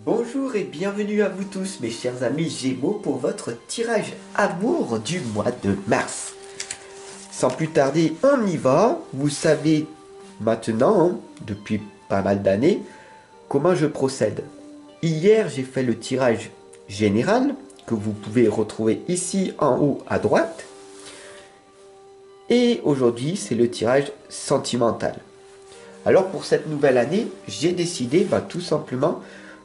Bonjour et bienvenue à vous tous mes chers amis Gémeaux pour votre tirage amour du mois de mars. Sans plus tarder, on y va. Vous savez maintenant, depuis pas mal d'années, comment je procède. Hier, j'ai fait le tirage général que vous pouvez retrouver ici en haut à droite. Et aujourd'hui, c'est le tirage sentimental. Alors pour cette nouvelle année, j'ai décidé tout simplement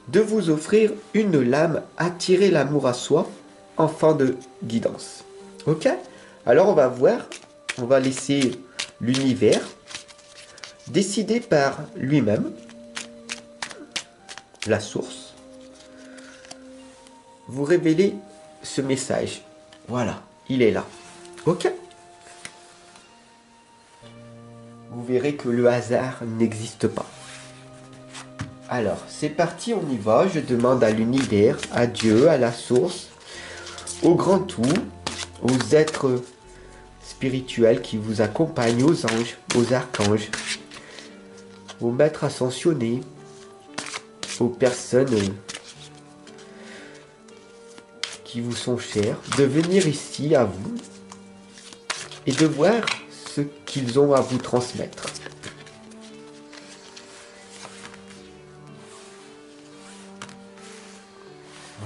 de vous offrir une lame Attirer l'amour à soi en fin de guidance. Ok? Alors on va voir, on va laisser l'univers décider par lui-même, la source, vous révéler ce message. Voilà, il est là. Ok? Vous verrez que le hasard n'existe pas. Alors, c'est parti, on y va. Je demande à l'univers, à Dieu, à la source, au grand tout, aux êtres spirituels qui vous accompagnent, aux anges, aux archanges, aux maîtres ascensionnés, aux personnes qui vous sont chères, de venir ici à vous et de voir ce qu'ils ont à vous transmettre.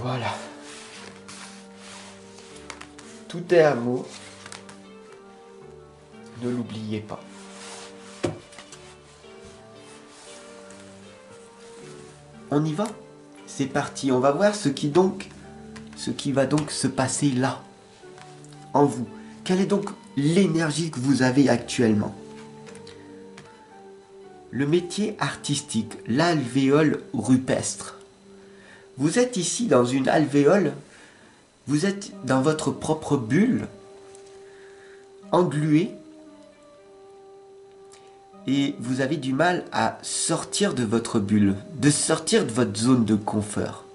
Voilà. Tout est amour. Ne l'oubliez pas. On y va? C'est parti, on va voir ce qui va donc se passer là, en vous. Quelle est donc l'énergie que vous avez actuellement? Le métier artistique, l'alvéole rupestre. Vous êtes ici dans une alvéole, vous êtes dans votre propre bulle, englué, et vous avez du mal à sortir de votre bulle, de sortir de votre zone de confort.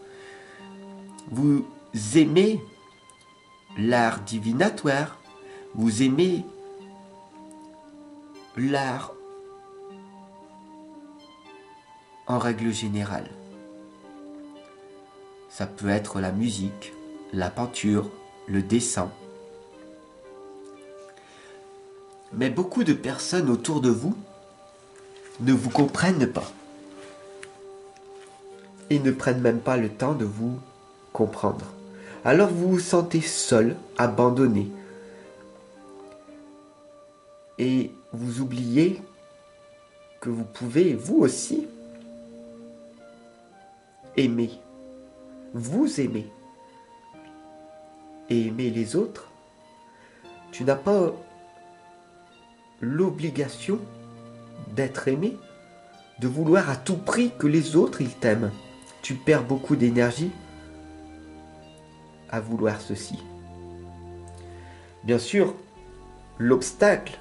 Vous aimez l'art divinatoire, vous aimez l'art en règle générale. Ça peut être la musique, la peinture, le dessin. Mais beaucoup de personnes autour de vous ne vous comprennent pas. Et ne prennent même pas le temps de vous comprendre. Alors vous vous sentez seul, abandonné. Et vous oubliez que vous pouvez, vous aussi, aimer. Vous aimer. Et aimer les autres. Tu n'as pas l'obligation d'être aimé, de vouloir à tout prix que les autres ils t'aiment. Tu perds beaucoup d'énergie à vouloir ceci. Bien sûr, l'obstacle,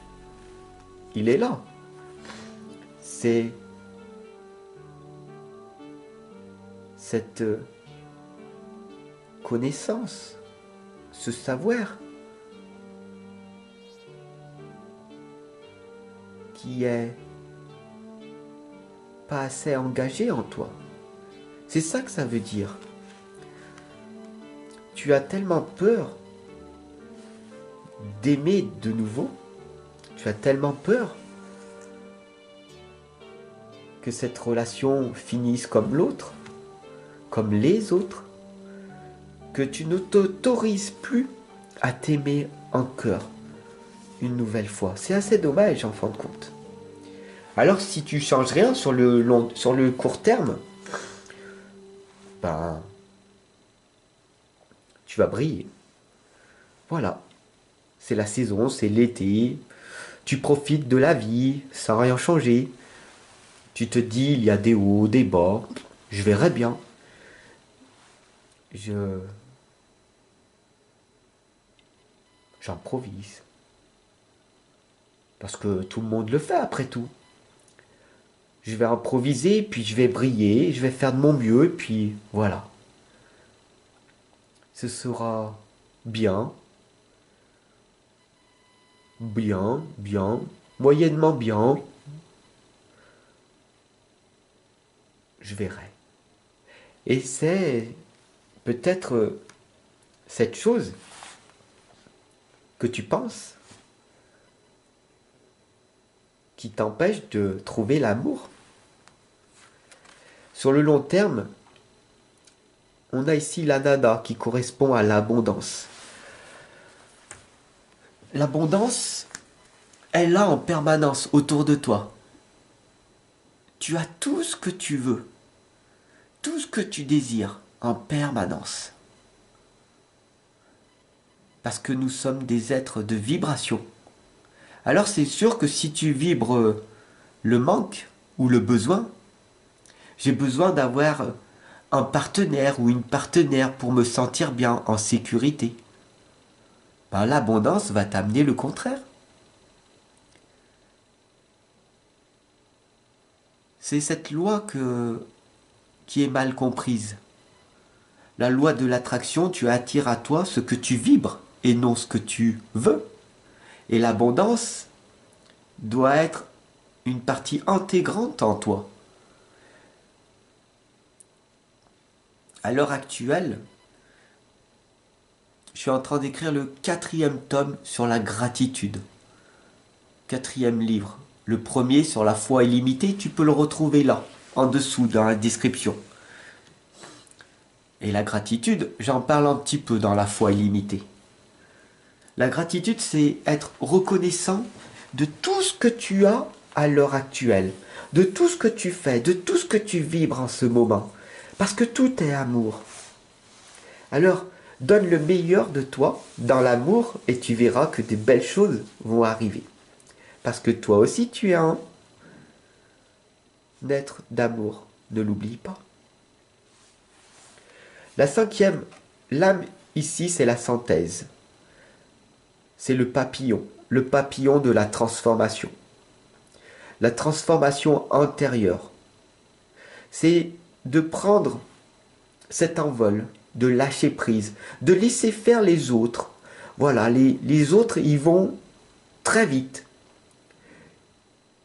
il est là. C'est cette connaissance, ce savoir qui est pas assez engagé en toi. C'est ça que ça veut dire. Tu as tellement peur d'aimer de nouveau, tu as tellement peur que cette relation finisse comme l'autre, comme les autres, que tu ne t'autorises plus à t'aimer encore une nouvelle fois. C'est assez dommage en fin de compte. Alors si tu changes rien sur le court terme, tu vas briller. Voilà. C'est la saison, c'est l'été. Tu profites de la vie sans rien changer. Tu te dis, il y a des hauts, des bas. Je verrai bien. J'improvise. Parce que tout le monde le fait après tout. Je vais improviser, puis je vais briller, je vais faire de mon mieux, et puis voilà. Ce sera bien, bien, moyennement bien. Je verrai. Et c'est peut-être cette chose que tu penses qui t'empêche de trouver l'amour. Sur le long terme, on a ici l'anada qui correspond à l'abondance. L'abondance est là en permanence autour de toi. Tu as tout ce que tu veux, tout ce que tu désires en permanence. Parce que nous sommes des êtres de vibration. Alors c'est sûr que si tu vibres le manque ou le besoin, j'ai besoin d'avoir un partenaire ou une partenaire pour me sentir bien, en sécurité. Ben, l'abondance va t'amener le contraire. C'est cette loi qui est mal comprise. La loi de l'attraction, tu attires à toi ce que tu vibres et non ce que tu veux. Et l'abondance doit être une partie intégrante en toi. À l'heure actuelle, je suis en train d'écrire le 4e tome sur la gratitude. 4e livre. Le premier sur la foi illimitée, tu peux le retrouver là, en dessous, dans la description. Et la gratitude, j'en parle un petit peu dans la foi illimitée. La gratitude, c'est être reconnaissant de tout ce que tu as à l'heure actuelle, de tout ce que tu fais, de tout ce que tu vibres en ce moment. Parce que tout est amour. Alors, donne le meilleur de toi dans l'amour et tu verras que des belles choses vont arriver. Parce que toi aussi, tu es un être d'amour. Ne l'oublie pas. La 5e, l'âme ici, c'est la synthèse. C'est le papillon de la transformation. La transformation intérieure. C'est de prendre cet envol, de lâcher prise, de laisser faire les autres. Voilà, les autres, ils vont très vite,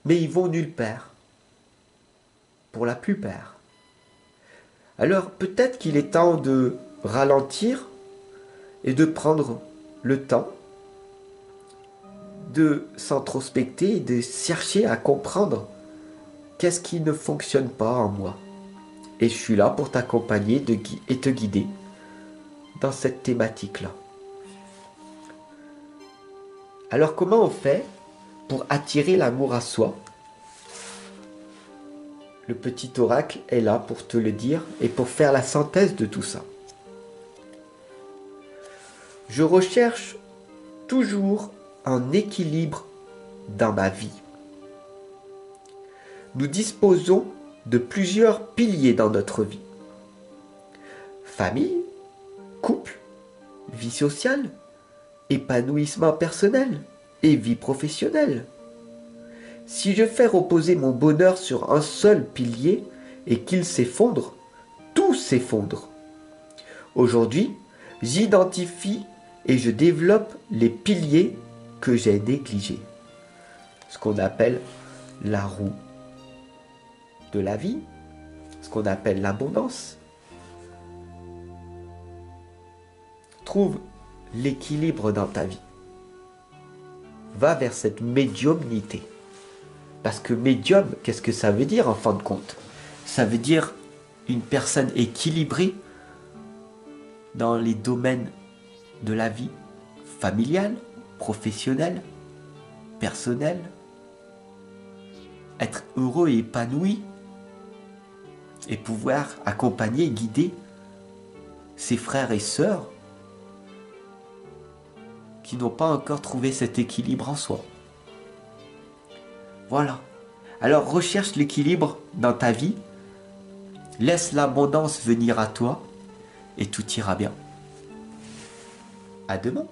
mais ils vont nulle part, pour la plupart. Alors peut-être qu'il est temps de ralentir et de prendre le temps de s'introspecter et de chercher à comprendre qu'est-ce qui ne fonctionne pas en moi. Et je suis là pour t'accompagner et te guider dans cette thématique-là. Alors comment on fait pour attirer l'amour à soi? Le petit oracle est là pour te le dire et pour faire la synthèse de tout ça. Je recherche toujours un équilibre dans ma vie. Nous disposons de plusieurs piliers dans notre vie. Famille, couple, vie sociale, épanouissement personnel et vie professionnelle. Si je fais reposer mon bonheur sur un seul pilier et qu'il s'effondre, tout s'effondre. Aujourd'hui, j'identifie et je développe les piliers que j'ai négligés. Ce qu'on appelle la roue de la vie, ce qu'on appelle l'abondance. Trouve l'équilibre dans ta vie. Va vers cette médiumnité. Parce que médium, qu'est-ce que ça veut dire en fin de compte? Ça veut dire une personne équilibrée dans les domaines de la vie familiale, professionnelle, personnelle. Être heureux et épanoui et pouvoir accompagner et guider ses frères et sœurs qui n'ont pas encore trouvé cet équilibre en soi. Voilà. Alors recherche l'équilibre dans ta vie, laisse l'abondance venir à toi et tout ira bien. À demain.